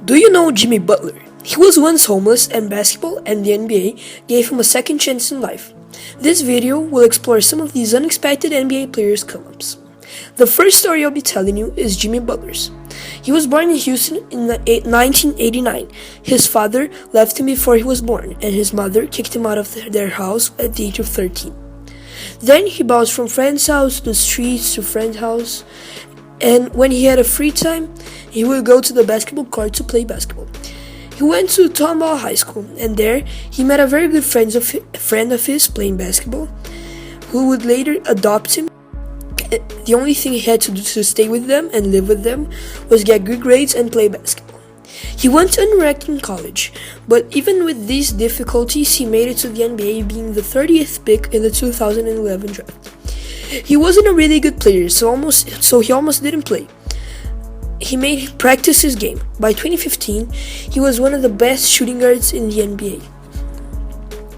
Do you know Jimmy Butler? He was once homeless, and basketball and the NBA gave him a second chance in life. This video will explore some of these unexpected NBA players' come-ups. The first story I'll be telling you is Jimmy Butler's. He was born in Houston in 1989. His father left him before he was born, and his mother kicked him out of their house at the age of 13. Then he bounced from friend's house to the streets to friend's house, and when he had a free time, he would go to the basketball court to play basketball. He went to Tomball High School, and there he met a very good friend of his playing basketball, who would later adopt him. The only thing he had to do to stay with them and live with them was get good grades and play basketball. He went unranked in college, but even with these difficulties, he made it to the NBA, being the 30th pick in the 2011 draft. He wasn't a really good player, so he almost didn't play. He practice his game. By 2015, he was one of the best shooting guards in the NBA.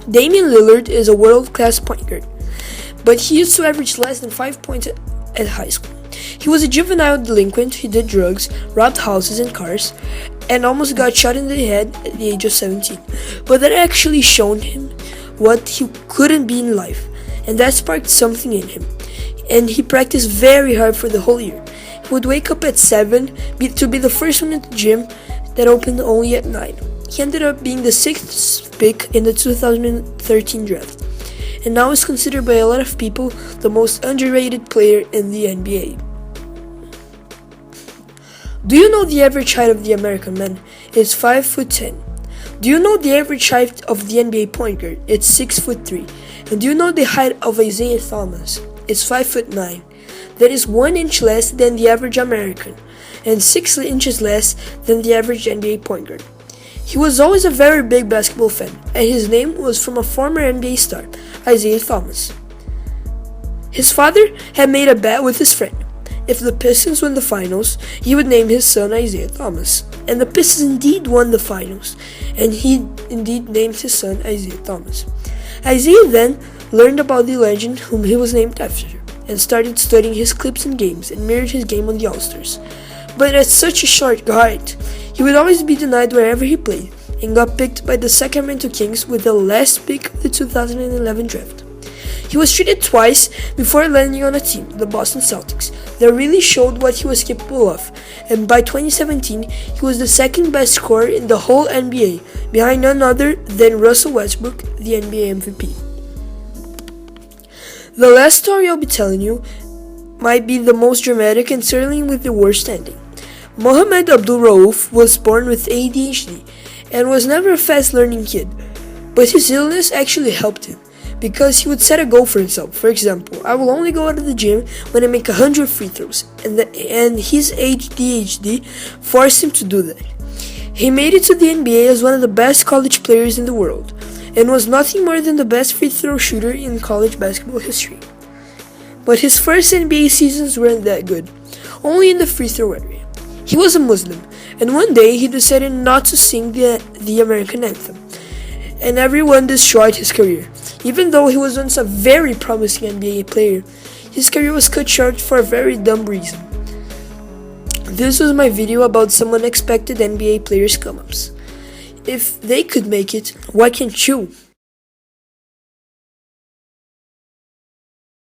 Damian Lillard is a world-class point guard, but he used to average less than 5 points at high school. He was a juvenile delinquent. He did drugs, robbed houses and cars, and almost got shot in the head at the age of 17. But that actually showed him what he couldn't be in life, and that sparked something in him. And he practiced very hard for the whole year. He would wake up at 7 to be the first one at the gym that opened only at 9. He ended up being the 6th pick in the 2013 draft, and now is considered by a lot of people the most underrated player in the NBA. Do you know the average height of the American man? It's 5'10". Do you know the average height of the NBA point guard? It's 6'3". And do you know the height of Isaiah Thomas? It's 5'9". That is 1 inch less than the average American, and 6 inches less than the average NBA point guard. He was always a very big basketball fan, and his name was from a former NBA star, Isaiah Thomas. His father had made a bet with his friend. If the Pistons won the finals, he would name his son Isaiah Thomas. And the Pistons indeed won the finals, and he indeed named his son Isaiah Thomas. Isaiah then learned about the legend whom he was named after, and started studying his clips and games, and mirrored his game on the All-Stars. But at such a short height, he would always be denied wherever he played, and got picked by the Sacramento Kings with the last pick of the 2011 draft. He was traded twice before landing on a team, the Boston Celtics, that really showed what he was capable of, and by 2017, he was the second best scorer in the whole NBA, behind none other than Russell Westbrook, the NBA MVP. The last story I'll be telling you might be the most dramatic and certainly with the worst ending. Mohamed Abdul Rauf was born with ADHD and was never a fast-learning kid, but his illness actually helped him, because he would set a goal for himself. For example, I will only go out of the gym when I make 100 free throws, and his ADHD forced him to do that. He made it to the NBA as one of the best college players in the world, and was nothing more than the best free throw shooter in college basketball history. But his first NBA seasons weren't that good, only in the free throw area. He was a Muslim, and one day he decided not to sing the American anthem, and everyone destroyed his career. Even though he was once a very promising NBA player, his career was cut short for a very dumb reason. This was my video about some unexpected NBA players' come-ups. If they could make it, why can't you?